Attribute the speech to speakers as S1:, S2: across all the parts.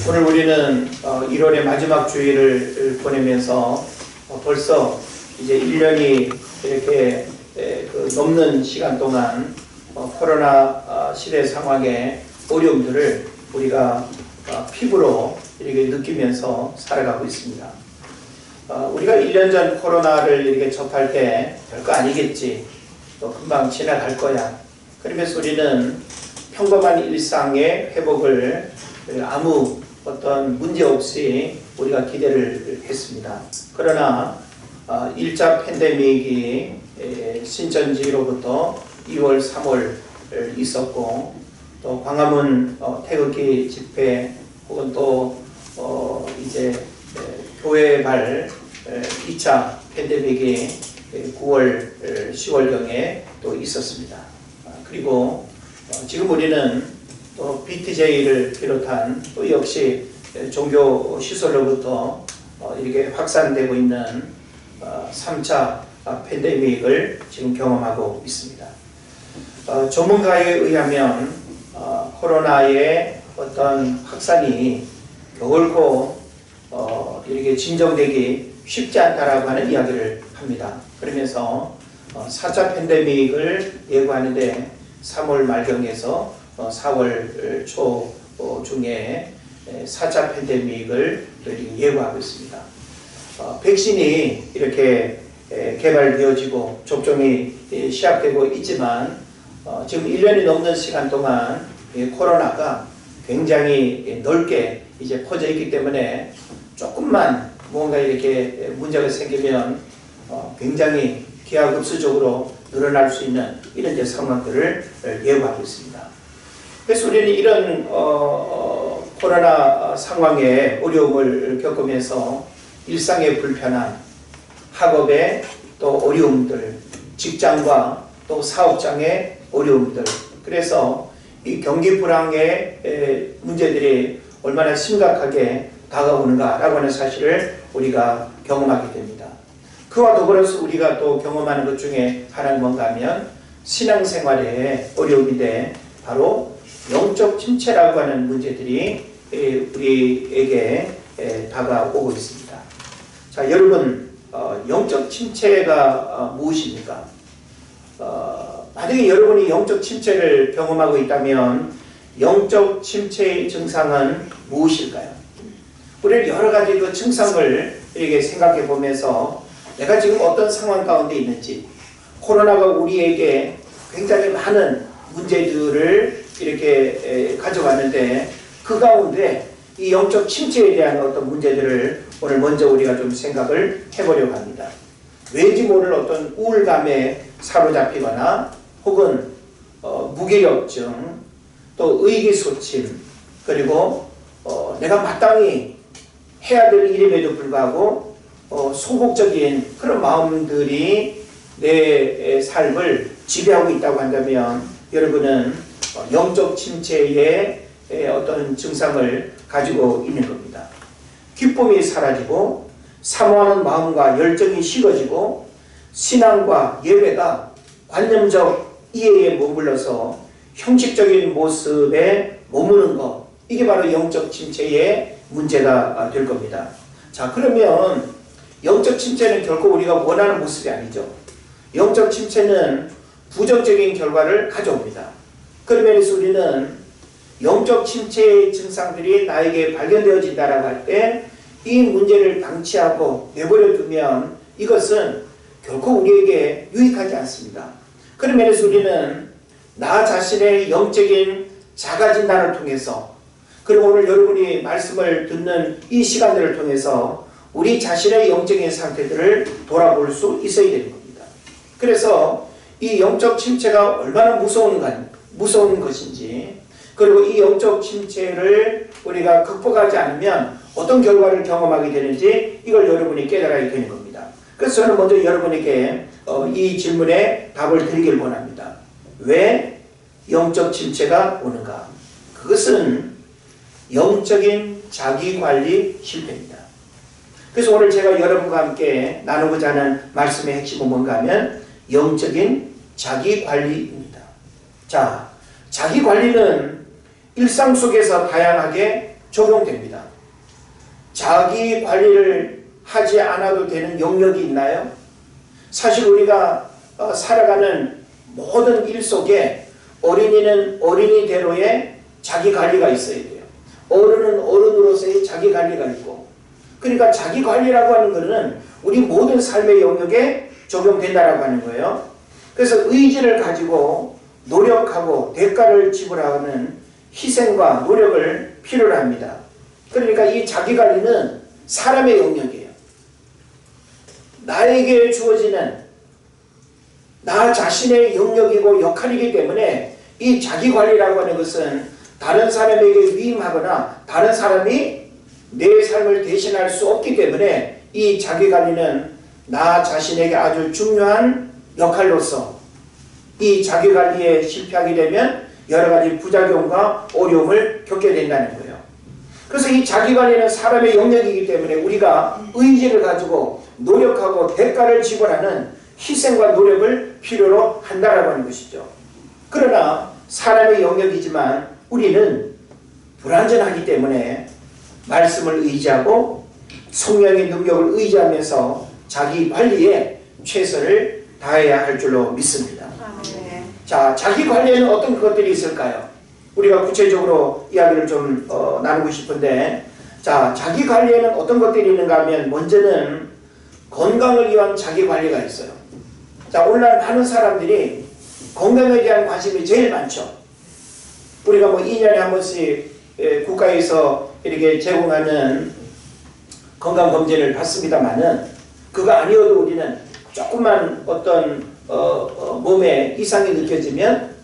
S1: 오늘 우리는 1월의 마지막 주일을 보내면서 벌써 이제 1년이 이렇게 넘는 시간 동안 코로나 시대 상황의 어려움들을 우리가 피부로 이렇게 느끼면서 살아가고 있습니다. 우리가 1년 전 코로나를 이렇게 접할 때 별거 아니겠지, 또 금방 지나갈 거야, 그러면서 우리는 평범한 일상의 회복을 아무 어떤 문제 없이 우리가 기대를 했습니다. 그러나 1차 팬데믹이 신천지로부터 2월, 3월 있었고, 또 광화문 태극기 집회, 혹은 또 이제 교회발 2차 팬데믹이 9월, 10월경에 또 있었습니다. 그리고 지금 우리는 또 BTJ를 비롯한 또 역시 종교 시설로부터 이렇게 확산되고 있는 3차 팬데믹을 지금 경험하고 있습니다. 전문가에 의하면 코로나의 어떤 확산이 결코 이렇게 진정되기 쉽지 않다라고 하는 이야기를 합니다. 그러면서 4차 팬데믹을 예고하는데 3월 말경에서 4월 초 중에 4차 팬데믹을 예고하고 있습니다. 백신이 이렇게 개발되어지고 접종이 시작되고 있지만 지금 1년이 넘는 시간 동안 코로나가 굉장히 넓게 이제 퍼져 있기 때문에 조금만 뭔가 이렇게 문제가 생기면 굉장히 기하급수적으로 늘어날 수 있는 이런 이제 상황들을 예고하고 있습니다. 그래서 우리는 이런 코로나 상황의 어려움을 겪으면서 일상의 불편함, 학업의 또 어려움들, 직장과 또 사업장의 어려움들, 그래서 이 경기 불황의 문제들이 얼마나 심각하게 다가오는가라고 하는 사실을 우리가 경험하게 됩니다. 그와 더불어서 우리가 또 경험하는 것 중에 하나는 뭔가 하면 신앙생활의 어려움인데, 바로 영적 침체라고 하는 문제들이 우리에게 다가오고 있습니다. 자, 여러분, 영적 침체가 무엇입니까? 만약에 여러분이 영적 침체를 경험하고 있다면 영적 침체의 증상은 무엇일까요? 우리는 여러 가지 그 증상을 이렇게 생각해 보면서 내가 지금 어떤 상황 가운데 있는지, 코로나가 우리에게 굉장히 많은 문제들을 이렇게 가져왔는데 그 가운데 이 영적 침체에 대한 어떤 문제들을 오늘 먼저 우리가 좀 생각을 해보려고 합니다. 왠지 모를 어떤 우울감에 사로잡히거나 혹은 무기력증, 또 의기소침, 그리고 내가 마땅히 해야 될 일임에도 불구하고 소극적인 그런 마음들이 내 삶을 지배하고 있다고 한다면 여러분은 영적 침체의 어떤 증상을 가지고 있는 겁니다. 기쁨이 사라지고 사모하는 마음과 열정이 식어지고 신앙과 예배가 관념적 이해에 머물러서 형식적인 모습에 머무는 것, 이게 바로 영적 침체의 문제가 될 겁니다. 자, 그러면 영적 침체는 결코 우리가 원하는 모습이 아니죠. 영적 침체는 부정적인 결과를 가져옵니다. 그러면서 우리는 영적 침체의 증상들이 나에게 발견되어진다라고 할 때 이 문제를 방치하고 내버려 두면 이것은 결코 우리에게 유익하지 않습니다. 그런 면에서 우리는 나 자신의 영적인 자가진단을 통해서, 그리고 오늘 여러분이 말씀을 듣는 이 시간들을 통해서 우리 자신의 영적인 상태들을 돌아볼 수 있어야 되는 겁니다. 그래서 이 영적 침체가 얼마나 무서운 것인지, 그리고 이 영적 침체를 우리가 극복하지 않으면 어떤 결과를 경험하게 되는지, 이걸 여러분이 깨달아야 되는 겁니다. 그래서 저는 먼저 여러분에게 이 질문에 답을 드리길 원합니다. 왜 영적 침체가 오는가? 그것은 영적인 자기관리 실패입니다. 그래서 오늘 제가 여러분과 함께 나누고자 하는 말씀의 핵심은 뭔가 하면 영적인 자기관리입니다. 자, 자기관리는 일상 속에서 다양하게 적용됩니다. 자기 관리를 하지 않아도 되는 영역이 있나요? 사실 우리가 살아가는 모든 일 속에 어린이는 어린이대로의 자기 관리가 있어야 돼요. 어른은 어른으로서의 자기 관리가 있고, 그러니까 자기 관리라고 하는 것은 우리 모든 삶의 영역에 적용된다라고 하는 거예요. 그래서 의지를 가지고 노력하고 대가를 지불하는 희생과 노력을 필요로 합니다. 그러니까 이 자기 관리는 사람의 영역이에요. 나에게 주어지는 나 자신의 영역이고 역할이기 때문에 이 자기 관리라고 하는 것은 다른 사람에게 위임하거나 다른 사람이 내 삶을 대신할 수 없기 때문에 이 자기 관리는 나 자신에게 아주 중요한 역할로서 이 자기 관리에 실패하게 되면 여러 가지 부작용과 어려움을 겪게 된다는 거예요. 그래서 이 자기 관리는 사람의 영역이기 때문에 우리가 의지를 가지고 노력하고 대가를 지불하는 희생과 노력을 필요로 한다라고 하는 것이죠. 그러나 사람의 영역이지만 우리는 불완전하기 때문에 말씀을 의지하고 성령의 능력을 의지하면서 자기 관리에 최선을 다해야 할 줄로 믿습니다. 자, 자기 관리에는 어떤 것들이 있을까요? 우리가 구체적으로 이야기를 좀 나누고 싶은데, 자, 자기 관리에는 어떤 것들이 있는가 하면 먼저는 건강을 위한 자기 관리가 있어요. 자, 오늘날 많은 사람들이 건강에 대한 관심이 제일 많죠. 우리가 뭐 2년에 한 번씩 국가에서 이렇게 제공하는 건강검진을 받습니다만은 그거 아니어도 우리는 조금만 어떤 몸에 이상이 느껴지면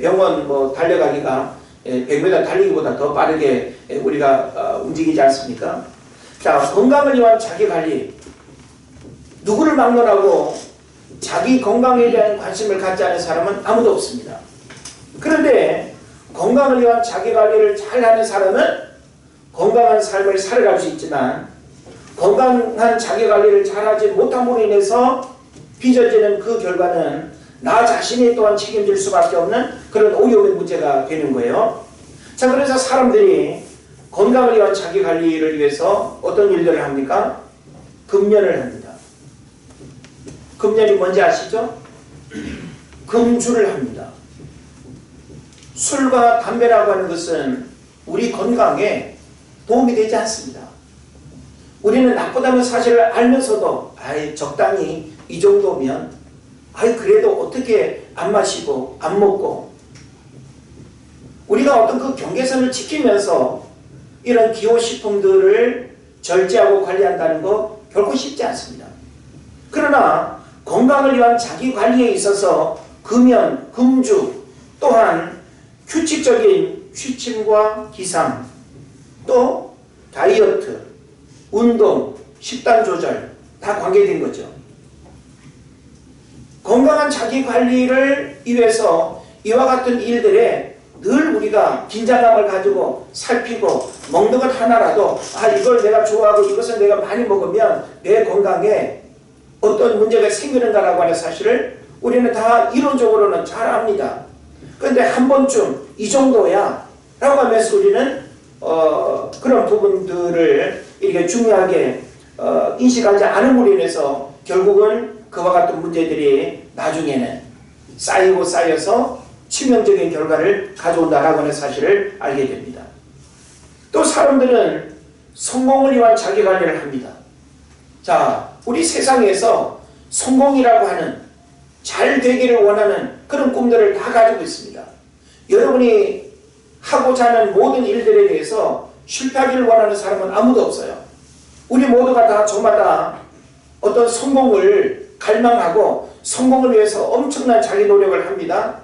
S1: 병원 뭐 달려가기가 100m 달리기보다 더 빠르게 우리가 움직이지 않습니까? 자, 건강을 위한 자기 관리. 누구를 막론하고 자기 건강에 대한 관심을 갖지 않은 사람은 아무도 없습니다. 그런데 건강을 위한 자기 관리를 잘하는 사람은 건강한 삶을 살아갈 수 있지만 건강한 자기 관리를 잘하지 못함으로 인해서 빚어지는 그 결과는 나 자신이 또한 책임질 수밖에 없는 그런 어려움의 문제가 되는 거예요. 자, 그래서 사람들이 건강을 위한 자기 관리를 위해서 어떤 일들을 합니까? 금연을 합니다. 금연이 뭔지 아시죠? 금주를 합니다. 술과 담배라고 하는 것은 우리 건강에 도움이 되지 않습니다. 우리는 나쁘다는 사실을 알면서도 적당히 이 정도면 그래도 어떻게 안 마시고 안 먹고, 우리가 어떤 그 경계선을 지키면서 이런 기호식품들을 절제하고 관리한다는 거 결코 쉽지 않습니다. 그러나 건강을 위한 자기 관리에 있어서 금연, 금주, 또한 규칙적인 취침과 기상, 또 다이어트, 운동, 식단 조절 다 관계된 거죠. 건강한 자기 관리를 위해서 이와 같은 일들에 늘 우리가 긴장감을 가지고 살피고, 먹는 것 하나라도 이걸 내가 좋아하고 이것을 내가 많이 먹으면 내 건강에 어떤 문제가 생기는가라고 하는 사실을 우리는 다 이론적으로는 잘 압니다. 그런데 한 번쯤 이 정도야 라고 하면서 우리는 그런 부분들을 이렇게 중요하게 인식하지 않음으로 인해서 결국은 그와 같은 문제들이 나중에는 쌓이고 쌓여서 치명적인 결과를 가져온다라고 하는 사실을 알게 됩니다. 또 사람들은 성공을 위한 자기 관리를 합니다. 자, 우리 세상에서 성공이라고 하는, 잘 되기를 원하는 그런 꿈들을 다 가지고 있습니다. 여러분이 하고자 하는 모든 일들에 대해서 실패하기를 원하는 사람은 아무도 없어요. 우리 모두가 다 저마다 어떤 성공을 갈망하고 성공을 위해서 엄청난 자기 노력을 합니다.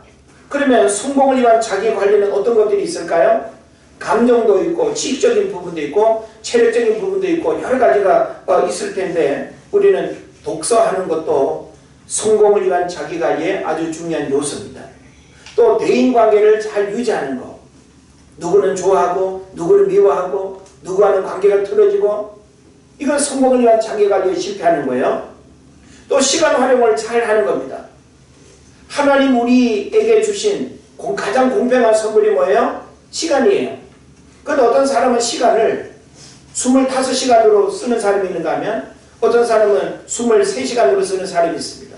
S1: 그러면 성공을 위한 자기 관리는 어떤 것들이 있을까요? 감정도 있고 지식적인 부분도 있고 체력적인 부분도 있고 여러 가지가 있을 텐데, 우리는 독서하는 것도 성공을 위한 자기 관리의 아주 중요한 요소입니다. 또 대인관계를 잘 유지하는 것, 누구는 좋아하고 누구는 미워하고 누구와는 관계가 틀어지고, 이건 성공을 위한 자기 관리에 실패하는 거예요. 또 시간 활용을 잘 하는 겁니다. 하나님 우리에게 주신 가장 공평한 선물이 뭐예요? 시간이에요. 근데 어떤 사람은 시간을 25시간으로 쓰는 사람이 있는가 하면 어떤 사람은 23시간으로 쓰는 사람이 있습니다.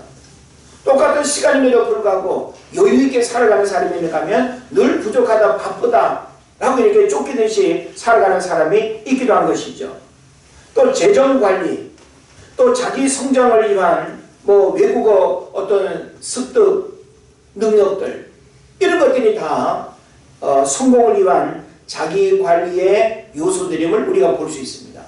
S1: 똑같은 시간임에도 불구하고 여유있게 살아가는 사람이 있는가 하면 늘 부족하다, 바쁘다 라고 이렇게 쫓기듯이 살아가는 사람이 있기도 한 것이죠. 또 재정관리, 또 자기 성장을 위한 외국어 어떤 습득 능력들, 이런 것들이 다 성공을 위한 자기관리의 요소들임을 우리가 볼 수 있습니다.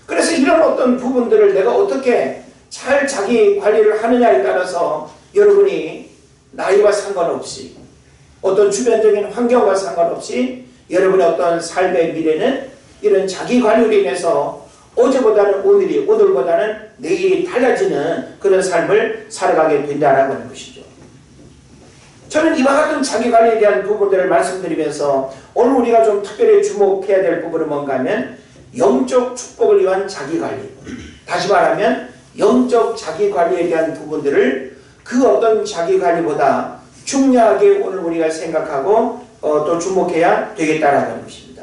S1: 그래서 이런 어떤 부분들을 내가 어떻게 잘 자기관리를 하느냐에 따라서 여러분이 나이와 상관없이 어떤 주변적인 환경과 상관없이 여러분의 어떤 삶의 미래는 이런 자기관리로 인해서 어제보다는 오늘이, 오늘보다는 내일이 달라지는 그런 삶을 살아가게 된다는 하는 것이죠. 저는 이와 같은 자기관리에 대한 부분들을 말씀드리면서 오늘 우리가 좀 특별히 주목해야 될 부분은 뭔가 하면 영적 축복을 위한 자기관리. 다시 말하면 영적 자기관리에 대한 부분들을 그 어떤 자기관리보다 중요하게 오늘 우리가 생각하고 또 주목해야 되겠다라는 것입니다.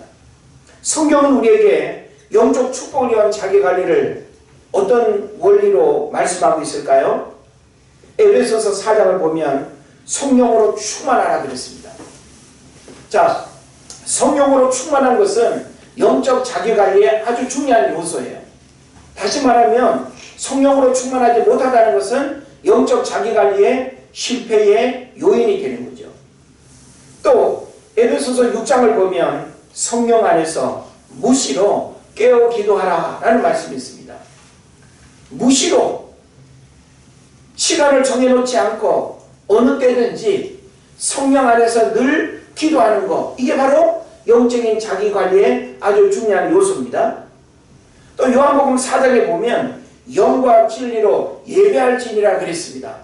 S1: 성경은 우리에게 영적 축복을 위한 자기관리를 어떤 원리로 말씀하고 있을까요? 에베소서 4장을 보면 성령으로 충만하라 그랬습니다. 자, 성령으로 충만한 것은 영적 자기관리의 아주 중요한 요소예요. 다시 말하면 성령으로 충만하지 못하다는 것은 영적 자기관리의 실패의 요인이 되는 거죠. 또 에베소서 6장을 보면 성령 안에서 무시로 깨어 기도하라 라는 말씀이 있습니다. 무시로 시간을 정해놓지 않고 어느 때든지 성령 안에서 늘 기도하는 것, 이게 바로 영적인 자기관리의 아주 중요한 요소입니다. 또 요한복음 4장에 보면 영과 진리로 예배할지니라 그랬습니다.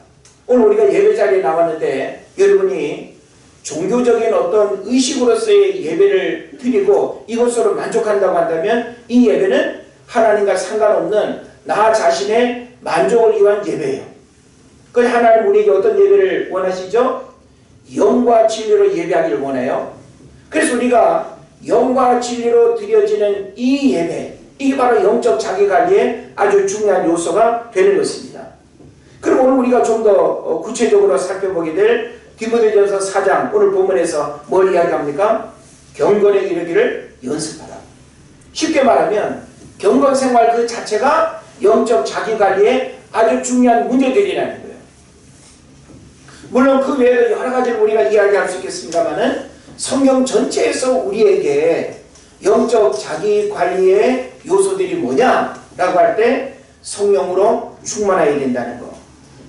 S1: 오늘 우리가 예배 자리에 나왔는데 여러분이 종교적인 어떤 의식으로서의 예배를 드리고 이것으로 만족한다고 한다면 이 예배는 하나님과 상관없는 나 자신의 만족을 위한 예배예요. 그 하나님 우리에게 어떤 예배를 원하시죠? 영과 진리로 예배하기를 원해요. 그래서 우리가 영과 진리로 드려지는 이 예배, 이게 바로 영적 자기관리의 아주 중요한 요소가 되는 것입니다. 그리고 오늘 우리가 좀 더 구체적으로 살펴보게 될 디모데전서 4장 오늘 본문에서 뭘 이야기합니까? 경건에 이르기를 연습하라. 쉽게 말하면 경건생활 그 자체가 영적 자기관리의 아주 중요한 문제들이라는 거예요. 물론 그 외에도 여러 가지를 우리가 이야기할 수 있겠습니다만은 성경 전체에서 우리에게 영적 자기관리의 요소들이 뭐냐라고 할 때 성령으로 충만해야 된다는 거,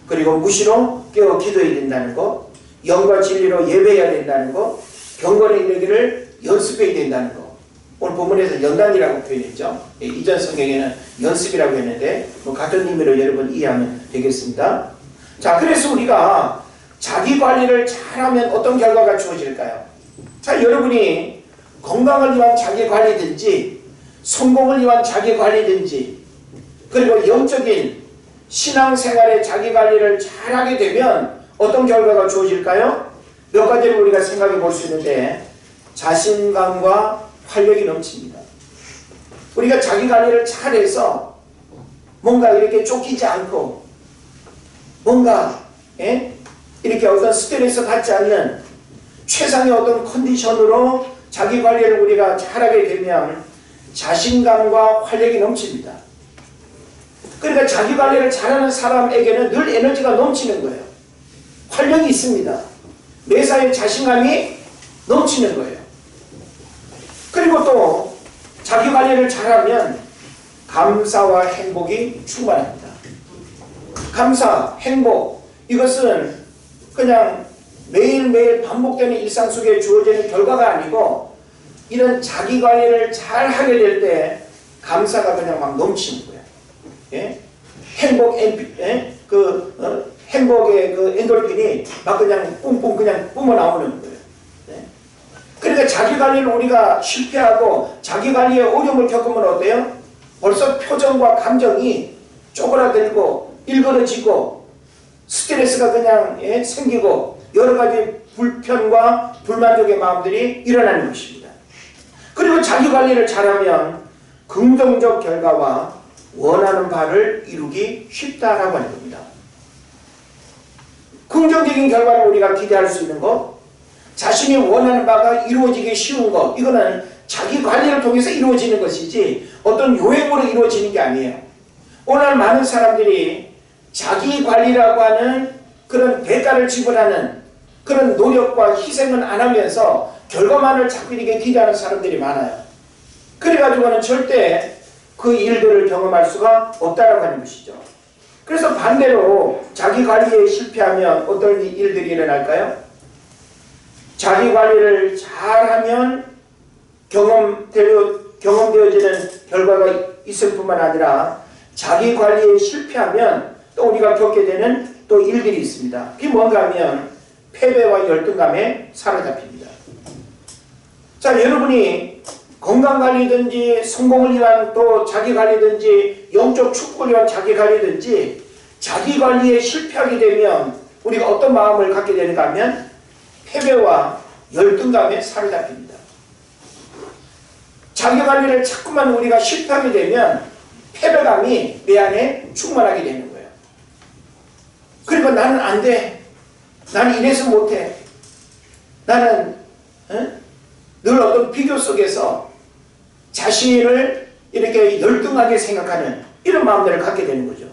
S1: 그리고 무시로 깨어 기도해야 된다는 거, 영과 진리로 예배해야 된다는 거, 경건에 이르기를 연습해야 된다는 거. 오늘 본문에서 연단이라고 표현했죠. 이전 성경에는 연습이라고 했는데 같은 의미로 여러분 이해하면 되겠습니다. 자, 그래서 우리가 자기관리를 잘하면 어떤 결과가 주어질까요? 자, 여러분이 건강을 위한 자기관리든지 성공을 위한 자기관리든지 그리고 영적인 신앙생활의 자기관리를 잘하게 되면 어떤 결과가 주어질까요? 몇 가지를 우리가 생각해 볼 수 있는데 자신감과 활력이 넘칩니다. 우리가 자기관리를 잘해서 뭔가 이렇게 쫓기지 않고 뭔가 이렇게 어떤 스트레스 받지 않는 최상의 어떤 컨디션으로 자기관리를 우리가 잘하게 되면 자신감과 활력이 넘칩니다. 그러니까 자기관리를 잘하는 사람에게는 늘 에너지가 넘치는 거예요. 활력이 있습니다. 매사에 자신감이 넘치는 거예요. 그리고 또 자기관리를 잘하면 감사와 행복이 충만합니다. 감사, 행복, 이것은 그냥 매일매일 반복되는 일상 속에 주어지는 결과가 아니고 이런 자기관리를 잘 하게 될 때 감사가 그냥 막 넘치는 거예요. 예? 행복의 그 엔돌핀이 막 그냥 뿜뿜 그냥 뿜어 나오는 거예요. 예? 그러니까 자기관리를 우리가 실패하고 자기관리에 어려움을 겪으면 어때요? 벌써 표정과 감정이 쪼그라들고 일그러지고 스트레스가 그냥 생기고 여러 가지 불편과 불만족의 마음들이 일어나는 것입니다. 자기 관리를 잘하면 긍정적 결과와 원하는 바를 이루기 쉽다라고 하는 겁니다. 긍정적인 결과를 우리가 기대할 수 있는 것, 자신이 원하는 바가 이루어지기 쉬운 것, 이거는 자기 관리를 통해서 이루어지는 것이지 어떤 요행으로 이루어지는 게 아니에요. 오늘 많은 사람들이 자기 관리라고 하는 그런 대가를 지불하는 그런 노력과 희생은 안 하면서 결과만을 자꾸 이렇게 기대하는 사람들이 많아요. 그래가지고는 절대 그 일들을 경험할 수가 없다라고 하는 것이죠. 그래서 반대로 자기 관리에 실패하면 어떤 일들이 일어날까요? 자기 관리를 잘하면 경험되어지는 결과가 있을 뿐만 아니라 자기 관리에 실패하면 또 우리가 겪게 되는 또 일들이 있습니다. 그게 뭔가 하면 패배와 열등감에 사로잡힙니다. 자, 여러분이 건강관리든지 성공을 위한 또 자기관리든지 영적 축복을 위한 자기관리든지 자기관리에 실패하게 되면 우리가 어떤 마음을 갖게 되는가 하면 패배와 열등감에 사로잡힙니다. 자기관리를 자꾸만 우리가 실패하게 되면 패배감이 내 안에 충만하게 되는 거예요. 그리고 나는 안 돼. 나는 이래서 못해. 나는 늘 어떤 비교 속에서 자신을 이렇게 열등하게 생각하는 이런 마음들을 갖게 되는 거죠.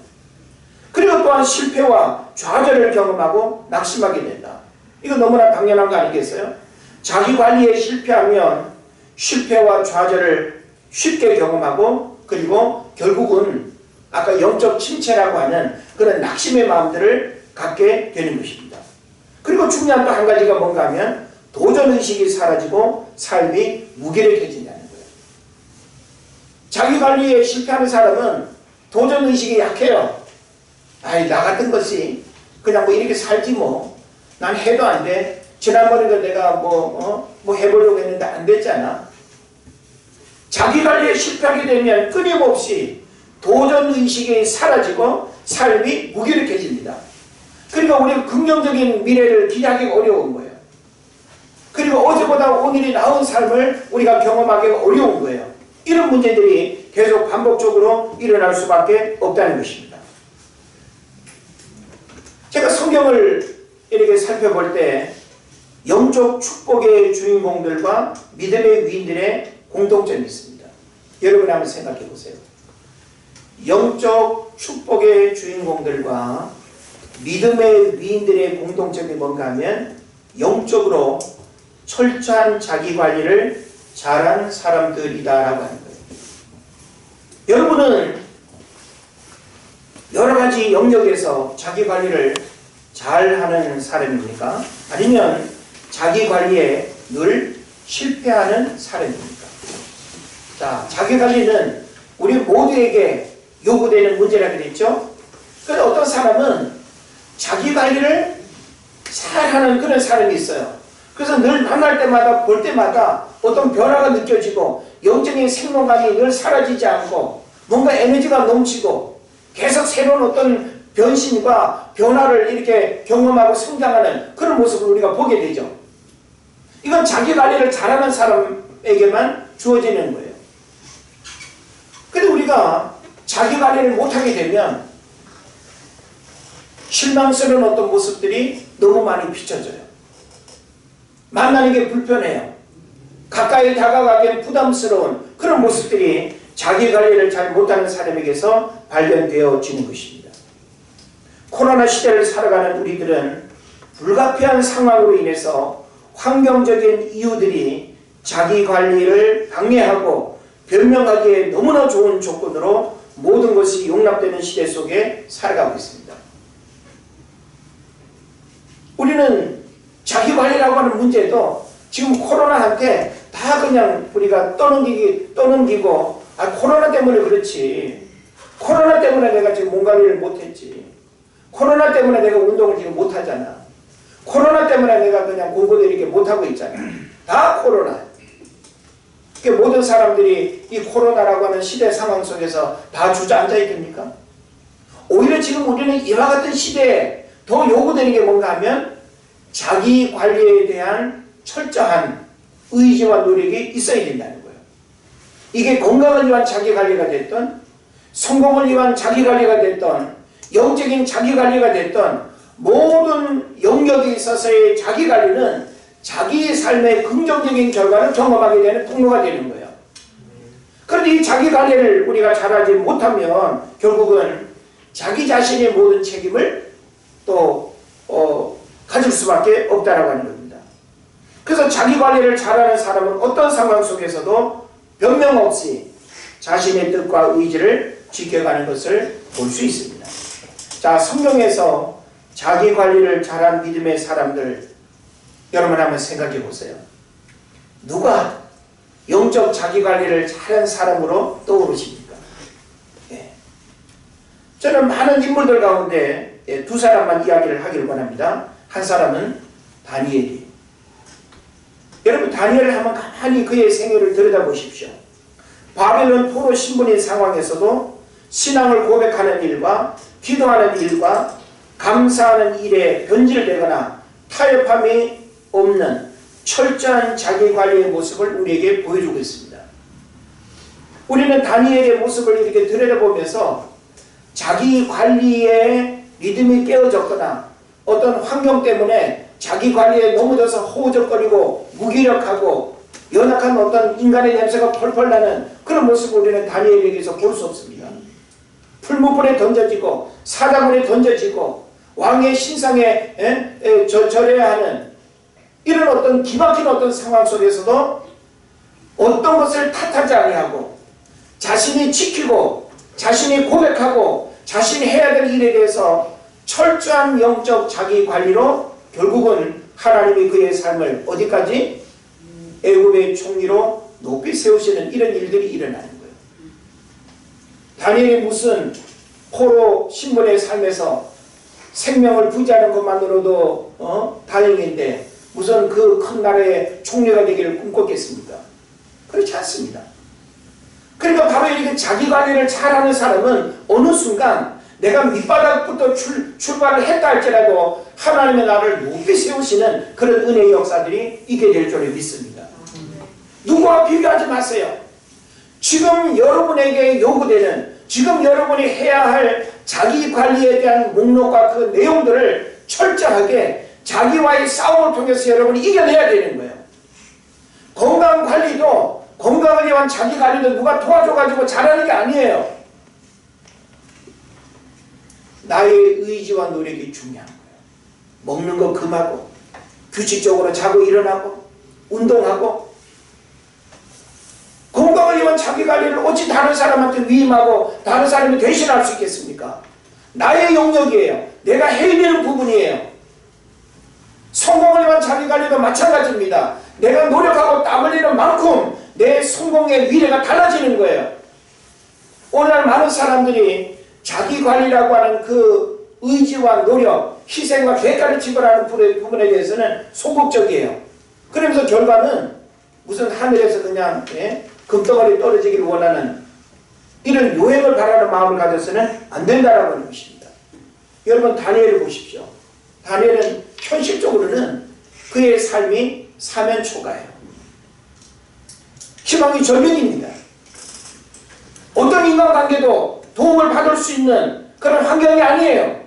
S1: 그리고 또한 실패와 좌절을 경험하고 낙심하게 된다. 이거 너무나 당연한 거 아니겠어요? 자기 관리에 실패하면 실패와 좌절을 쉽게 경험하고 그리고 결국은 아까 영적 침체라고 하는 그런 낙심의 마음들을 갖게 되는 것입니다. 그리고 중요한 또 한 가지가 뭔가 하면 도전의식이 사라지고 삶이 무기력해진다는 거예요. 자기관리에 실패하는 사람은 도전의식이 약해요. 아이, 나 같은 것이 그냥 뭐 이렇게 살지 뭐. 난 해도 안 돼. 지난번에도 내가 뭐 해보려고 했는데 안 됐잖아. 자기관리에 실패하게 되면 끊임없이 도전의식이 사라지고 삶이 무기력해집니다. 그러니까 우리가 긍정적인 미래를 기대하기가 어려운 거예요. 그리고 어제보다 오늘이 나은 삶을 우리가 경험하기가 어려운 거예요. 이런 문제들이 계속 반복적으로 일어날 수밖에 없다는 것입니다. 제가 성경을 이렇게 살펴볼 때 영적 축복의 주인공들과 믿음의 위인들의 공통점이 있습니다. 여러분 한번 생각해 보세요. 영적 축복의 주인공들과 믿음의 위인들의 공통점이 뭔가 하면 영적으로 철저한 자기관리를 잘하는 사람들이다라고 하는 거예요. 여러분은 여러 가지 영역에서 자기관리를 잘하는 사람입니까? 아니면 자기관리에 늘 실패하는 사람입니까? 자, 자기관리는 우리 모두에게 요구되는 문제라 그랬죠? 그런데 어떤 사람은 자기관리를 잘하는 그런 사람이 있어요. 그래서 늘 만날 때마다 볼 때마다 어떤 변화가 느껴지고 영적인 생동감이 늘 사라지지 않고 뭔가 에너지가 넘치고 계속 새로운 어떤 변신과 변화를 이렇게 경험하고 성장하는 그런 모습을 우리가 보게 되죠. 이건 자기관리를 잘하는 사람에게만 주어지는 거예요. 근데 우리가 자기관리를 못하게 되면 실망스러운 어떤 모습들이 너무 많이 비춰져요. 만나는 게 불편해요. 가까이 다가가기엔 부담스러운 그런 모습들이 자기관리를 잘 못하는 사람에게서 발견되어지는 것입니다. 코로나 시대를 살아가는 우리들은 불가피한 상황으로 인해서 환경적인 이유들이 자기관리를 방해하고 변명하기에 너무나 좋은 조건으로 모든 것이 용납되는 시대 속에 살아가고 있습니다. 우리는 자기관리라고 하는 문제도 지금 코로나한테 다 그냥 우리가 떠넘기고 코로나 때문에 그렇지. 코로나 때문에 내가 지금 몸 관리를 못했지. 코로나 때문에 내가 운동을 지금 못하잖아. 코로나 때문에 내가 그냥 공부도 이렇게 못하고 있잖아. 다 코로나. 모든 사람들이 이 코로나라고 하는 시대 상황 속에서 다 주저앉아 있습니까? 오히려 지금 우리는 이와 같은 시대에 더 요구되는 게 뭔가 하면 자기 관리에 대한 철저한 의지와 노력이 있어야 된다는 거예요. 이게 건강을 위한 자기관리가 됐던, 성공을 위한 자기관리가 됐던, 영적인 자기관리가 됐던 모든 영역에 있어서의 자기관리는 자기의 삶의 긍정적인 결과를 경험하게 되는 통로가 되는 거예요. 그런데 이 자기관리를 우리가 잘하지 못하면 결국은 자기 자신의 모든 책임을 또 가질 수밖에 없다라고 하는 겁니다. 그래서 자기관리를 잘하는 사람은 어떤 상황 속에서도 변명 없이 자신의 뜻과 의지를 지켜가는 것을 볼 수 있습니다. 자, 성경에서 자기관리를 잘한 믿음의 사람들 여러분 한번 생각해 보세요. 누가 영적 자기관리를 잘한 사람으로 떠오르십니까? 예. 저는 많은 인물들 가운데 두 사람만 이야기를 하기를 원합니다. 한 사람은 다니엘이에요. 여러분 다니엘을 한번 가만히 그의 생애를 들여다보십시오. 바벨론 포로 신분인 상황에서도 신앙을 고백하는 일과 기도하는 일과 감사하는 일에 변질되거나 타협함이 없는 철저한 자기관리의 모습을 우리에게 보여주고 있습니다. 우리는 다니엘의 모습을 이렇게 들여다보면서 자기관리에 믿음이 깨어졌거나 어떤 환경 때문에 자기관리에 넘어져서 허우적거리고 무기력하고 연약한 어떤 인간의 냄새가 펄펄 나는 그런 모습을 우리는 다니엘에게서 볼 수 없습니다. 풀무불에 던져지고 사자굴에 던져지고 왕의 신상에 절해야 하는 이런 어떤 기막힌 어떤 상황 속에서도 어떤 것을 탓하지 아니하고 자신이 지키고 자신이 고백하고 자신이 해야 될 일에 대해서 철저한 영적 자기관리로 결국은 하나님이 그의 삶을 어디까지? 애굽의 총리로 높이 세우시는 이런 일들이 일어나는 거예요. 다니엘이 무슨 포로 신분의 삶에서 생명을 부지하는 것만으로도 다행인데 무슨 그 큰 나라의 총리가 되기를 꿈꿨겠습니까? 그렇지 않습니다. 그러니까 바로 이렇게 자기관리를 잘하는 사람은 어느 순간 내가 밑바닥부터 출발을 했다 할지라도 하나님의 나를 높이 세우시는 그런 은혜의 역사들이 있게 될 줄을 믿습니다. 누구와 비교하지 마세요. 지금 여러분에게 요구되는, 지금 여러분이 해야 할 자기관리에 대한 목록과 그 내용들을 철저하게 자기와의 싸움을 통해서 여러분이 이겨내야 되는 거예요. 건강관리도, 건강을 위한 자기관리도 누가 도와줘가지고 잘하는 게 아니에요. 나의 의지와 노력이 중요한 거예요. 먹는 거 금하고 규칙적으로 자고 일어나고 운동하고 건강을 위한 자기관리를 어찌 다른 사람한테 위임하고 다른 사람이 대신할 수 있겠습니까? 나의 영역이에요. 내가 해야 되는 부분이에요. 성공을 위한 자기관리도 마찬가지입니다. 내가 노력하고 땀 흘리는 만큼 내 성공의 미래가 달라지는 거예요. 오늘 많은 사람들이 자기관리라고 하는 그 의지와 노력, 희생과 계획까지 지불하는 부분에 대해서는 소극적이에요. 그러면서 결과는 무슨 하늘에서 그냥 금덩어리 떨어지기를 원하는 이런 요행을 바라는 마음을 가져서는 안 된다라고 하는 것입니다. 여러분 다니엘을 보십시오. 다니엘은 현실적으로는 그의 삶이 사면초가예요. 희망이 절벽입니다. 어떤 인간관계도 도움을 받을 수 있는 그런 환경이 아니에요.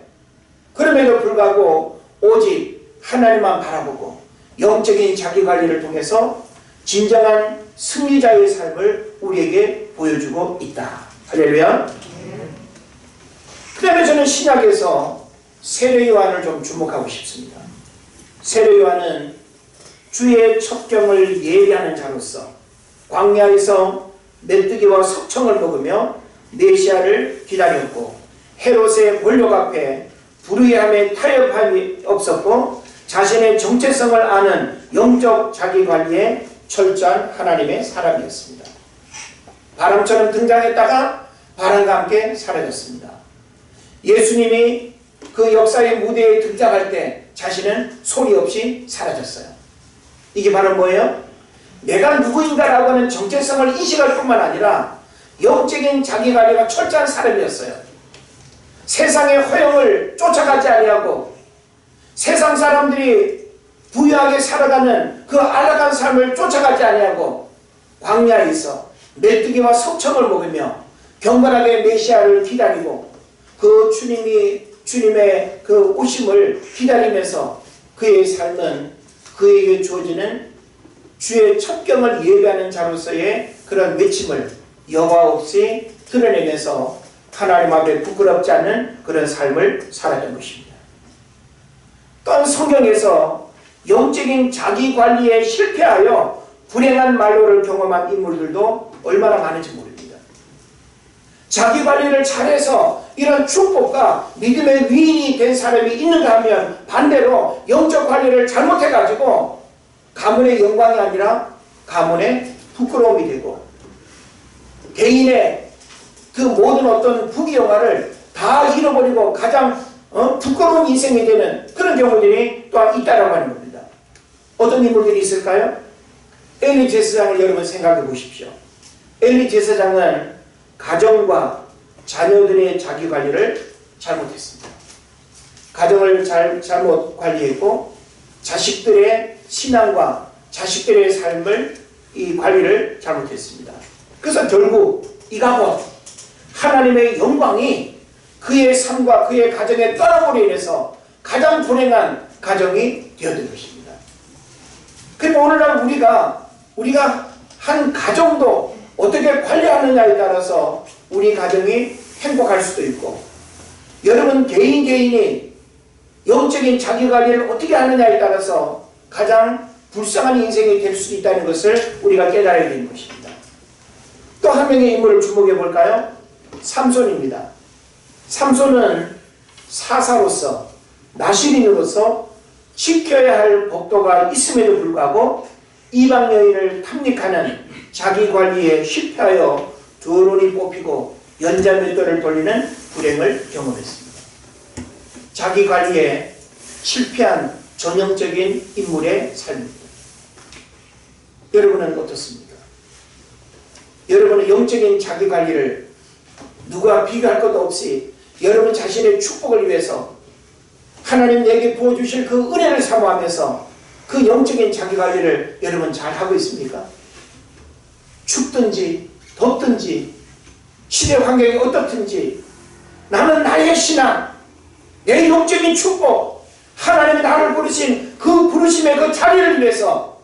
S1: 그럼에도 불구하고 오직 하나님만 바라보고 영적인 자기관리를 통해서 진정한 승리자의 삶을 우리에게 보여주고 있다. 할렐루야. 그 다음에 저는 신약에서 세례 요한을 좀 주목하고 싶습니다. 세례 요한은 주의 첩경을 예비하는 자로서 광야에서 메뚜기와 석청을 먹으며 메시아를 기다렸고 헤롯의 권력 앞에 불의함에 타협함이 없었고 자신의 정체성을 아는 영적 자기관리에 철저한 하나님의 사람이었습니다. 바람처럼 등장했다가 바람과 함께 사라졌습니다. 예수님이 그 역사의 무대에 등장할 때 자신은 소리 없이 사라졌어요. 이게 바로 뭐예요? 내가 누구인가라고 하는 정체성을 인식할 뿐만 아니라 영적인 자기관리가 철저한 사람이었어요. 세상의 허영을 쫓아가지 아니하고 세상 사람들이 부유하게 살아가는 그 안락한 삶을 쫓아가지 아니하고 광야에서 메뚜기와 석청을 먹으며 경건하게 메시아를 기다리고 그 주님의 그 오심을 기다리면서 그의 삶은 그에게 주어지는 주의 첩경을 예배하는 자로서의 그런 외침을 여과 없이 드러내면서 하나님 앞에 부끄럽지 않은 그런 삶을 살았던 것입니다. 또한 성경에서 영적인 자기관리에 실패하여 불행한 말로를 경험한 인물들도 얼마나 많은지 모릅니다. 자기관리를 잘해서 이런 축복과 믿음의 위인이 된 사람이 있는가 하면 반대로 영적 관리를 잘못해가지고 가문의 영광이 아니라 가문의 부끄러움이 되고 개인의 그 모든 어떤 부귀영화를 다 잃어버리고 가장 부끄러운 인생이 되는 그런 경우들이 또한 있다라고 하는 겁니다. 어떤 인물들이 있을까요? 엘리 제사장을 여러분 생각해 보십시오. 엘리 제사장은 가정과 자녀들의 자기관리를 잘못했습니다. 가정을 잘못 관리했고 자식들의 신앙과 자식들의 삶을 이 관리를 잘못했습니다. 그래서 결국 이가봇 하나님의 영광이 그의 삶과 그의 가정에 떠남으로 인해서 가장 불행한 가정이 되었던 것입니다. 그리고 오늘날 우리가 한 가정도 어떻게 관리하느냐에 따라서 우리 가정이 행복할 수도 있고 여러분 개인이 영적인 자기관리를 어떻게 하느냐에 따라서 가장 불쌍한 인생이 될 수 있다는 것을 우리가 깨달아야 되는 것입니다. 또 한 명의 인물을 주목해 볼까요? 삼손입니다. 삼손은 사사로서 나실인으로서 지켜야 할 법도가 있음에도 불구하고 이방 여인을 탐닉하는 자기관리에 실패하여 두 눈이 뽑히고 연자맷돌을 돌리는 불행을 경험했습니다. 자기관리에 실패한 전형적인 인물의 삶입니다. 여러분은 어떻습니까? 여러분은 영적인 자기관리를 누가 비교할 것도 없이 여러분 자신의 축복을 위해서 하나님 내게 부어주실 그 은혜를 사모하면서 그 영적인 자기관리를 여러분 잘하고 있습니까? 춥든지 덥든지 시대 환경이 어떻든지 나는 나의 신앙, 내 영적인 축복, 하나님이 나를 부르신 그 부르심의 그 자리를 위해서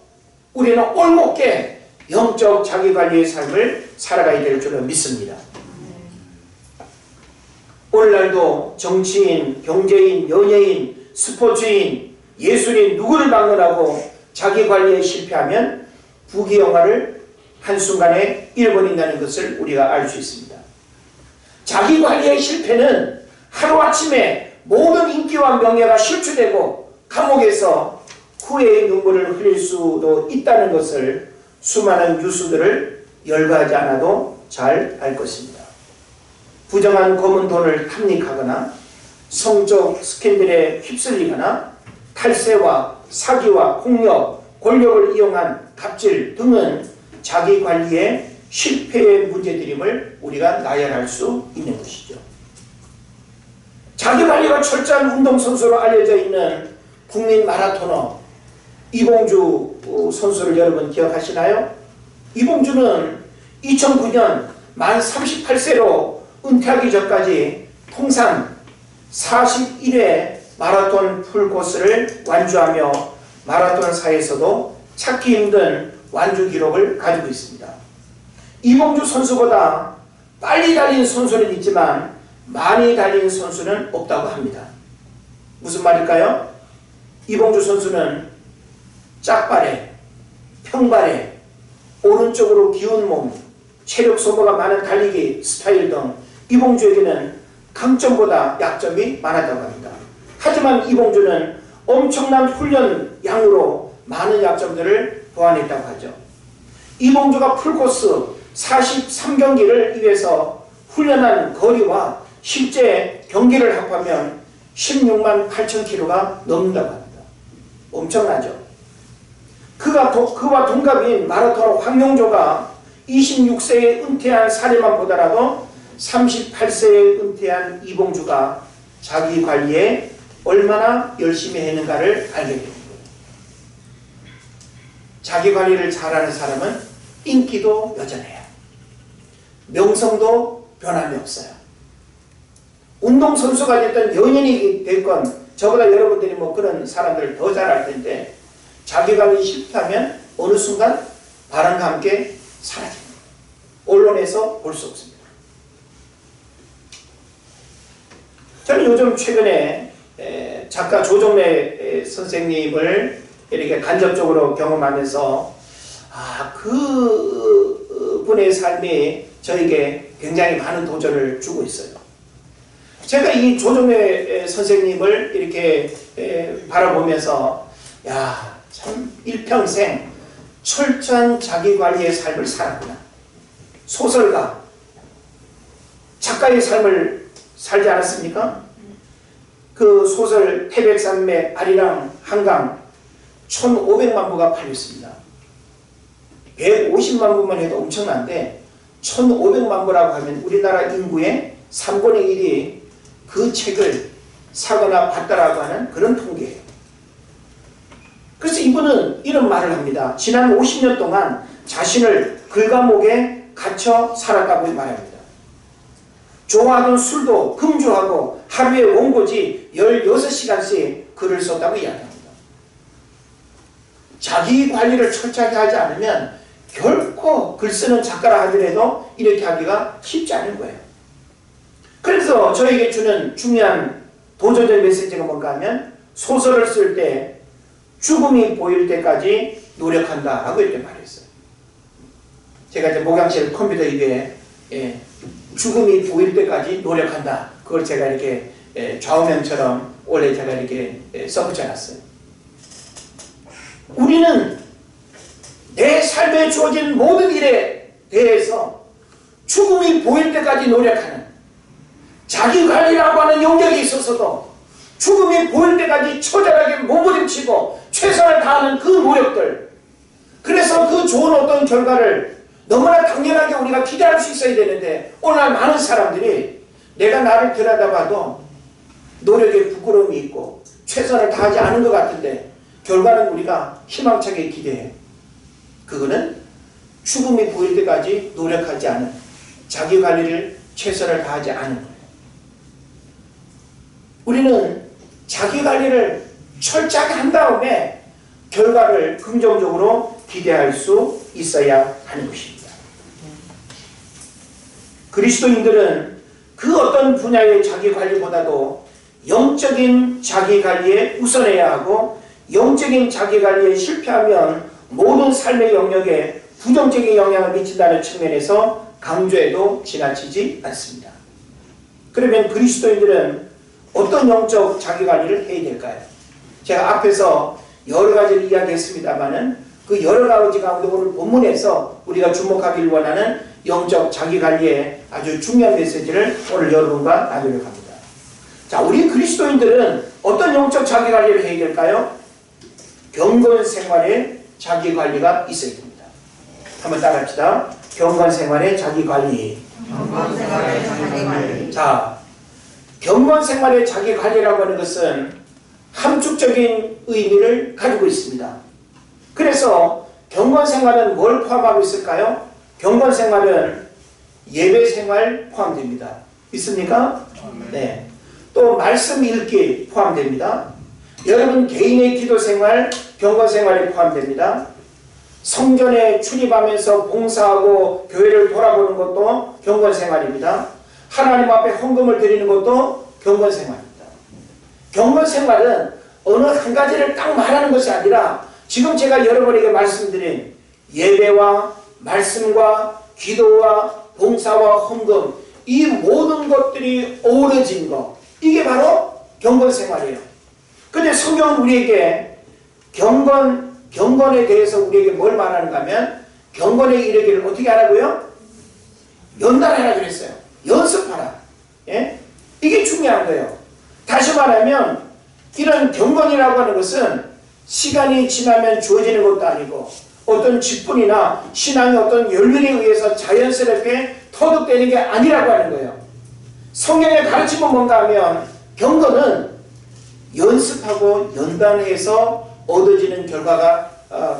S1: 우리는 올곧게 영적 자기관리의 삶을 살아가야 될 줄을 믿습니다. 오늘날도 정치인, 경제인, 연예인, 스포츠인, 예술인 누구를 막론하고 자기관리에 실패하면 부귀영화를 한순간에 잃어버린다는 것을 우리가 알 수 있습니다. 자기관리의 실패는 하루아침에 모든 인기와 명예가 실추되고 감옥에서 후회의 눈물을 흘릴 수도 있다는 것을 수많은 뉴스들을 열거하지 않아도 잘 알 것입니다. 부정한 검은 돈을 탐닉하거나 성적 스캔들에 휩쓸리거나 탈세와 사기와 폭력, 권력을 이용한 갑질 등은 자기관리의 실패의 문제들임을 우리가 나열할 수 있는 것이죠. 자기관리가 철저한 운동선수로 알려져 있는 국민 마라토너 이봉주 선수를 여러분 기억하시나요? 이봉주는 2009년 만 38세로 은퇴하기 전까지 통산 41회 마라톤 풀코스를 완주하며 마라톤사에서도 찾기 힘든 완주 기록을 가지고 있습니다. 이봉주 선수보다 빨리 달린 선수는 있지만 많이 달린 선수는 없다고 합니다. 무슨 말일까요? 이봉주 선수는 짝발에, 평발에, 오른쪽으로 기운 몸, 체력 소모가 많은 달리기 스타일 등 이봉주에게는 강점보다 약점이 많았다고 합니다. 하지만 이봉주는 엄청난 훈련 양으로 많은 약점들을 보완했다고 하죠. 이봉주가 풀코스 43경기를 위해서 훈련한 거리와 실제 경기를 합하면 16만 8천 킬로가 넘는다고 합니다. 엄청나죠. 그와 동갑인 마라토너 황용조가 26세에 은퇴한 사례만 보더라도 38세에 은퇴한 이봉주가 자기 관리에 얼마나 열심히 했는가를 알게 됩니다. 자기 관리를 잘하는 사람은 인기도 여전해요. 명성도 변함이 없어요. 운동선수가 됐든 연예인이 됐건 저보다 여러분들이 뭐 그런 사람들 더 잘 알 텐데 자기관리 실패하면 어느 순간 바람과 함께 사라집니다. 언론에서 볼 수 없습니다. 저는 요즘 최근에 작가 조정래 선생님을 이렇게 간접적으로 경험하면서 그 분의 삶이 저에게 굉장히 많은 도전을 주고 있어요. 제가 이 조정래 선생님을 이렇게 바라보면서 참 일평생 철저한 자기관리의 삶을 살았구나. 소설가, 작가의 삶을 살지 않았습니까? 그 소설 태백산맥 아리랑 한강 1500만 부가 팔렸습니다. 150만 부만 해도 엄청난데 1500만 부라고 하면 우리나라 인구의 3분의 1이 그 책을 사거나 봤다라고 하는 그런 통계예요. 그래서 이분은 이런 말을 합니다. 지난 50년 동안 자신을 글감옥에 갇혀 살았다고 말합니다. 좋아하던 술도 금주하고 하루에 원고지 16시간씩 글을 썼다고 이야기합니다. 자기 관리를 철저하게 하지 않으면 결코 글 쓰는 작가라 하더라도 이렇게 하기가 쉽지 않은 거예요. 그래서 저에게 주는 중요한 도전적 메시지가 뭔가 하면 소설을 쓸 때 죽음이 보일 때까지 노력한다 하고 이렇게 말했어요. 제가 이제 목양실 컴퓨터 위에 죽음이 보일 때까지 노력한다. 그걸 제가 이렇게 좌우명처럼 원래 제가 이렇게 써붙여놨어요. 우리는 내 삶에 주어진 모든 일에 대해서 죽음이 보일 때까지 노력하는 자기관리라고 하는 영역에 있어서도 죽음이 보일 때까지 처절하게 몸부림치고 최선을 다하는 그 노력들, 그래서 그 좋은 어떤 결과를 너무나 당연하게 우리가 기대할 수 있어야 되는데 오늘 많은 사람들이 내가 나를 들여다봐도 노력에 부끄러움이 있고 최선을 다하지 않은 것 같은데 결과는 우리가 희망차게 기대해요. 그거는 죽음이 보일 때까지 노력하지 않은, 자기관리를 최선을 다하지 않은 거예요. 우리는 자기관리를 철저하게 한 다음에 결과를 긍정적으로 기대할 수 있어야 하는 것입니다. 그리스도인들은 그 어떤 분야의 자기관리보다도 영적인 자기관리에 우선해야 하고, 영적인 자기관리에 실패하면 모든 삶의 영역에 부정적인 영향을 미친다는 측면에서 강조해도 지나치지 않습니다. 그러면 그리스도인들은 어떤 영적 자기관리를 해야 될까요? 제가 앞에서 여러 가지를 이야기했습니다마는 그 여러 가지 가운데 오늘 본문에서 우리가 주목하길 원하는 영적 자기관리의 아주 중요한 메시지를 오늘 여러분과 나누려고 합니다. 자, 우리 그리스도인들은 어떤 영적 자기관리를 해야 될까요? 경건생활에 자기관리가 있어야 됩니다. 한번 따라합시다. 경건생활에 자기관리. 자, 경건생활의 자기관리라고 하는 것은 함축적인 의미를 가지고 있습니다. 그래서 경건생활은 뭘 포함하고 있을까요? 경건생활은 예배생활 포함됩니다. 있습니까? 네. 또 말씀 읽기 포함됩니다. 여러분 개인의 기도생활, 경건생활이 포함됩니다. 성전에 출입하면서 봉사하고 교회를 돌아보는 것도 경건생활입니다. 하나님 앞에 헌금을 드리는 것도 경건생활입니다. 경건생활은 어느 한 가지를 딱 말하는 것이 아니라 지금 제가 여러분에게 말씀드린 예배와 말씀과 기도와 봉사와 헌금, 이 모든 것들이 어우러진 것, 이게 바로 경건생활이에요. 근데 성경은 우리에게 경건에 대해서 우리에게 뭘 말하는가 하면 경건에 이르기를 어떻게 하라고요? 연단하라 그랬어요. 연습하라. 예? 이게 중요한 거예요. 다시 말하면 이런 경건이라고 하는 것은 시간이 지나면 주어지는 것도 아니고 어떤 직분이나 신앙의 어떤 열륜에 의해서 자연스럽게 터득되는 게 아니라고 하는 거예요. 성경의 가르침은 뭔가 하면 경건은 연습하고 연단해서 얻어지는 결과가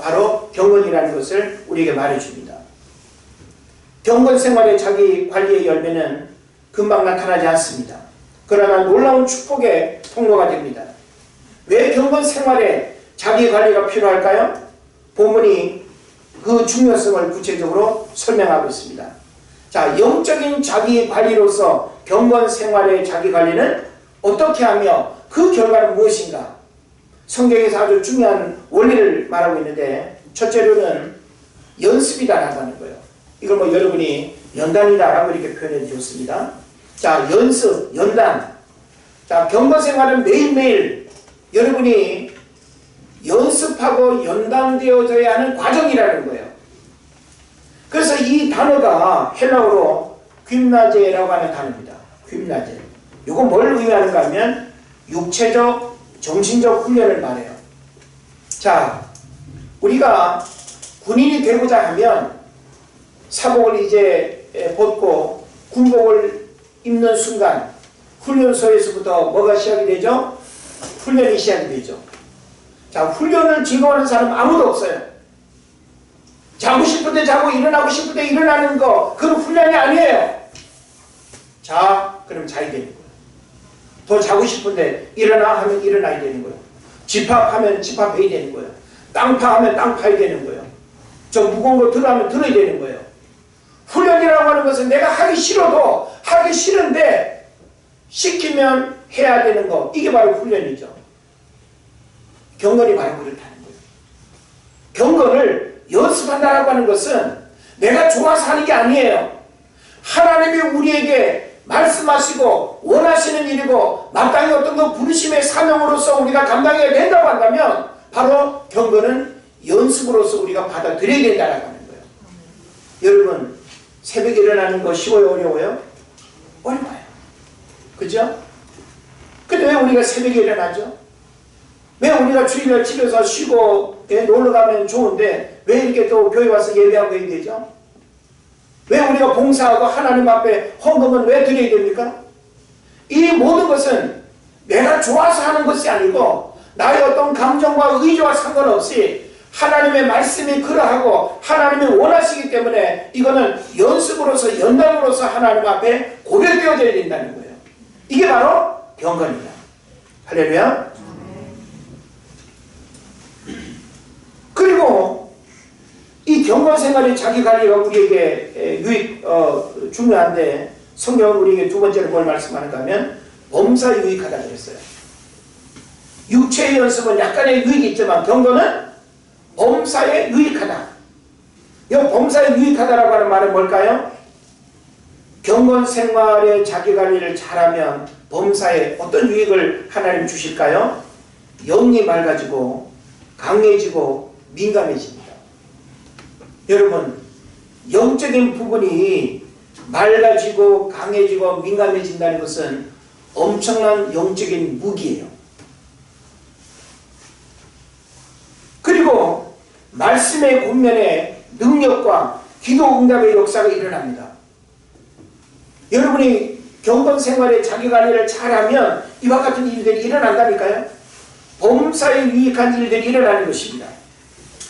S1: 바로 경건이라는 것을 우리에게 말해줍니다. 경건 생활의 자기 관리의 열매는 금방 나타나지 않습니다. 그러나 놀라운 축복의 통로가 됩니다. 왜 경건 생활에 자기 관리가 필요할까요? 본문이 그 중요성을 구체적으로 설명하고 있습니다. 자, 영적인 자기 관리로서 경건 생활의 자기 관리는 어떻게 하며 그 결과는 무엇인가? 성경에서 아주 중요한 원리를 말하고 있는데, 첫째로는 연습이다라고 하는 거예요. 이걸 뭐 여러분이 연단이다라고 이렇게 표현해 주셨습니다. 자, 연습, 연단. 자, 경건 생활은 매일매일 여러분이 연습하고 연단되어져야 하는 과정이라는 거예요. 그래서 이 단어가 헬라어로 귐나제라고 하는 단어입니다. 귐나제. 이거 뭘 의미하는가 하면 육체적, 정신적 훈련을 말해요. 자, 우리가 군인이 되고자 하면 사복을 이제 벗고 군복을 입는 순간 훈련소에서부터 뭐가 시작이 되죠? 훈련이 시작이 되죠. 자, 훈련을 즐거워하는 사람 아무도 없어요. 자고 싶을 때 자고 일어나고 싶을 때 일어나는 거, 그건 훈련이 아니에요. 자, 그럼 자야 되는 거예요. 더 자고 싶은데 일어나 하면 일어나야 되는 거예요. 집합하면 집합해야 되는 거예요. 땅 파하면 땅 파야 되는 거예요. 저 무거운 거 들어 하면 들어야 되는 거예요. 훈련이라고 하는 것은 내가 하기 싫어도 하기 싫은데 시키면 해야 되는 거, 이게 바로 훈련이죠. 경건이 바로 그렇다는 거예요. 경건을 연습한다라고 하는 것은 내가 좋아서 하는 게 아니에요. 하나님이 우리에게 말씀하시고 원하시는 일이고 마땅히 어떤 그 부르심의 사명으로서 우리가 감당해야 된다고 한다면 바로 경건은 연습으로서 우리가 받아들여야 된다라고 하는 거예요. 여러분, 새벽에 일어나는 거 쉬워요, 어려워요? 어려워요. 그죠? 근데 왜 우리가 새벽에 일어나죠? 왜 우리가 주일날 집에서 쉬고 놀러 가면 좋은데 왜 이렇게 또 교회 와서 예배하고 해야 되죠? 왜 우리가 봉사하고 하나님 앞에 헌금은 왜 드려야 됩니까? 이 모든 것은 내가 좋아서 하는 것이 아니고 나의 어떤 감정과 의지와 상관없이 하나님의 말씀이 그러하고 하나님이 원하시기 때문에 이거는 연습으로서 연단으로서 하나님 앞에 고백되어져야 된다는 거예요. 이게 바로 경건이다. 할렐루야. 그리고 이 경건 생활의 자기 관리가 우리에게 중요한데 성경은 우리에게 두 번째로 뭘 말씀하는가 하면 범사 유익하다 그랬어요. 육체의 연습은 약간의 유익이 있지만 경건은 범사에 유익하다. 이 범사에 유익하다라고 하는 말은 뭘까요? 경건 생활의 자기 관리를 잘하면 범사에 어떤 유익을 하나님 주실까요? 영이 맑아지고 강해지고 민감해집니다. 여러분, 영적인 부분이 맑아지고 강해지고 민감해진다는 것은 엄청난 영적인 무기예요. 그리고 말씀의 권면에 능력과 기도 응답의 역사가 일어납니다. 여러분이 경건 생활에 자기 관리를 잘하면 이와 같은 일들이 일어난다니까요. 범사에 유익한 일들이 일어나는 것입니다.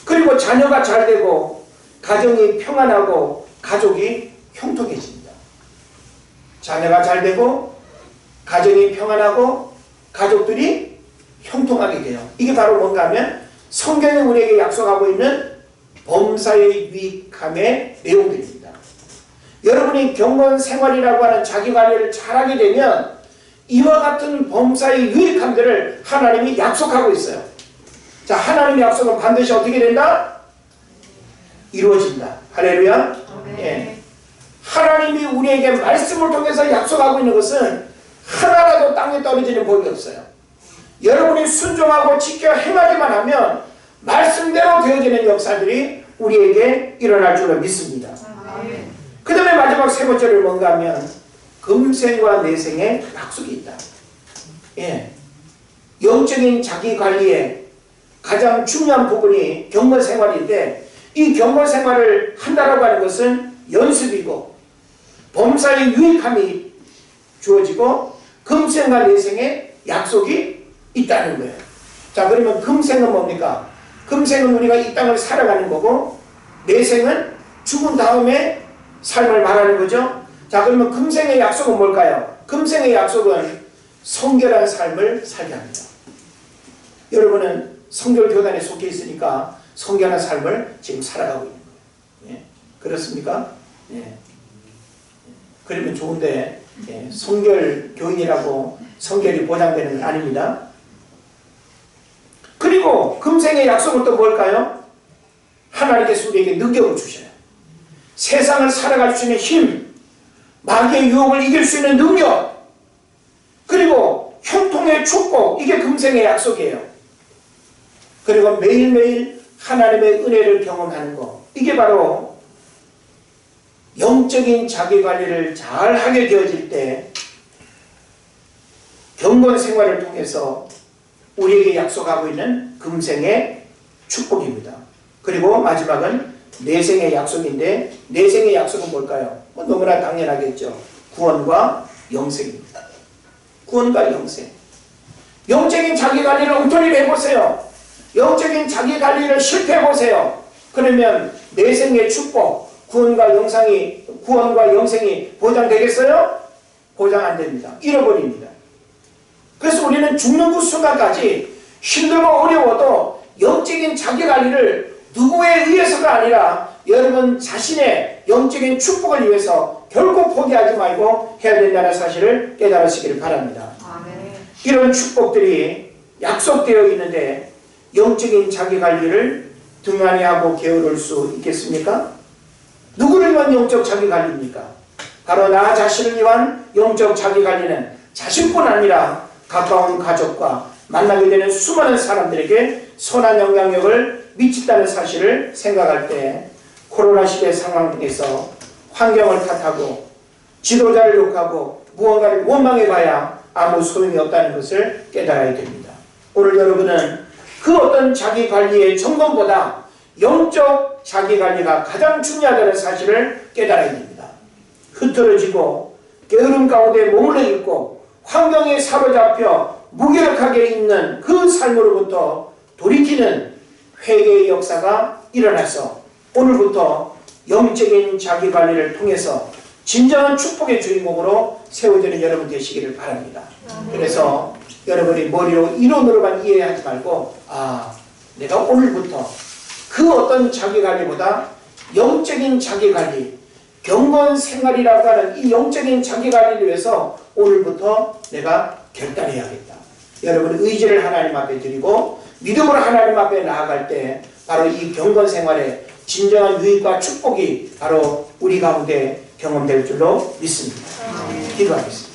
S1: 그리고 자녀가 잘 되고 가정이 평안하고 가족이 형통해집니다. 자녀가 잘 되고 가정이 평안하고 가족들이 형통하게 돼요. 이게 바로 뭔가 하면 성경이 우리에게 약속하고 있는 범사의 유익함의 내용들입니다. 여러분이 경건 생활이라고 하는 자기 관리를 잘하게 되면 이와 같은 범사의 유익함들을 하나님이 약속하고 있어요. 자, 하나님의 약속은 반드시 어떻게 된다? 이루어진다. 할렐루야. 예. 하나님이 우리에게 말씀을 통해서 약속하고 있는 것은 하나라도 땅에 떨어지는 법이 없어요. 여러분이 순종하고 지켜 행하기만 하면 말씀대로 되어지는 역사들이 우리에게 일어날 줄을 믿습니다. 그 다음에 마지막 세 번째를 뭔가 하면 금생과 내생의 약속이 있다. 예. 영적인 자기 관리에 가장 중요한 부분이 경건 생활인데 이 경건 생활을 한다라고 하는 것은 연습이고 범사의 유익함이 주어지고 금생과 내생의 약속이 있다는 거예요. 자, 그러면 금생은 뭡니까? 금생은 우리가 이 땅을 살아가는 거고 내생은 죽은 다음에 삶을 말하는 거죠. 자, 그러면 금생의 약속은 뭘까요? 금생의 약속은 성결한 삶을 살게 합니다. 여러분은 성결교단에 속해 있으니까 성결한 삶을 지금 살아가고 있는 거예요. 예. 그렇습니까? 예. 그러면 좋은데 예. 성결교인이라고 성결이 보장되는 건 아닙니다. 그리고 금생의 약속은 또 뭘까요? 하나님께서 우리에게 능력을 주셔요. 세상을 살아갈 수 있는 힘, 마귀의 유혹을 이길 수 있는 능력, 그리고 형통의 축복, 이게 금생의 약속이에요. 그리고 매일매일 하나님의 은혜를 경험하는 것, 이게 바로 영적인 자기관리를 잘 하게 되어질 때 경건 생활을 통해서 우리에게 약속하고 있는 금생의 축복입니다. 그리고 마지막은 내생의 약속인데, 내생의 약속은 뭘까요? 너무나 당연하겠죠. 구원과 영생입니다. 구원과 영생. 영적인 자기관리를 엉터리로 해보세요. 영적인 자기관리를 실패해보세요. 그러면 내생의 축복, 구원과 영생이 보장되겠어요? 보장 안 됩니다. 잃어버립니다. 그래서 우리는 죽는 그 순간까지 힘들고 어려워도 영적인 자기관리를 누구에 의해서가 아니라 여러분 자신의 영적인 축복을 위해서 결코 포기하지 말고 해야 된다는 사실을 깨달으시기를 바랍니다. 이런 축복들이 약속되어 있는데 영적인 자기관리를 등한히 하고 게으를 수 있겠습니까? 누구를 위한 영적 자기관리입니까? 바로 나 자신을 위한 영적 자기관리는 자신뿐 아니라 가까운 가족과 만나게 되는 수많은 사람들에게 선한 영향력을 미친다는 사실을 생각할 때 코로나 시대 상황에서 환경을 탓하고 지도자를 욕하고 무언가를 원망해봐야 아무 소용이 없다는 것을 깨달아야 됩니다. 오늘 여러분은 그 어떤 자기관리의 점검보다 영적 자기관리가 가장 중요하다는 사실을 깨달아야 됩니다. 흐트러지고 게으름 가운데 머물러 있고 환경에 사로잡혀 무기력하게 있는 그 삶으로부터 돌이키는 회개의 역사가 일어나서 오늘부터 영적인 자기관리를 통해서 진정한 축복의 주인공으로 세워지는 여러분 되시기를 바랍니다. 그래서 여러분이 머리로 이론으로만 이해하지 말고 내가 오늘부터 그 어떤 자기관리보다 영적인 자기관리, 경건 생활이라고 하는 이 영적인 자기관리를 위해서 오늘부터 내가 결단해야겠다. 여러분의 의지를 하나님 앞에 드리고 믿음으로 하나님 앞에 나아갈 때 바로 이 경건 생활의 진정한 유익과 축복이 바로 우리 가운데 경험될 줄로 믿습니다. 기도하겠습니다.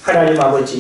S1: 하나님 아버지,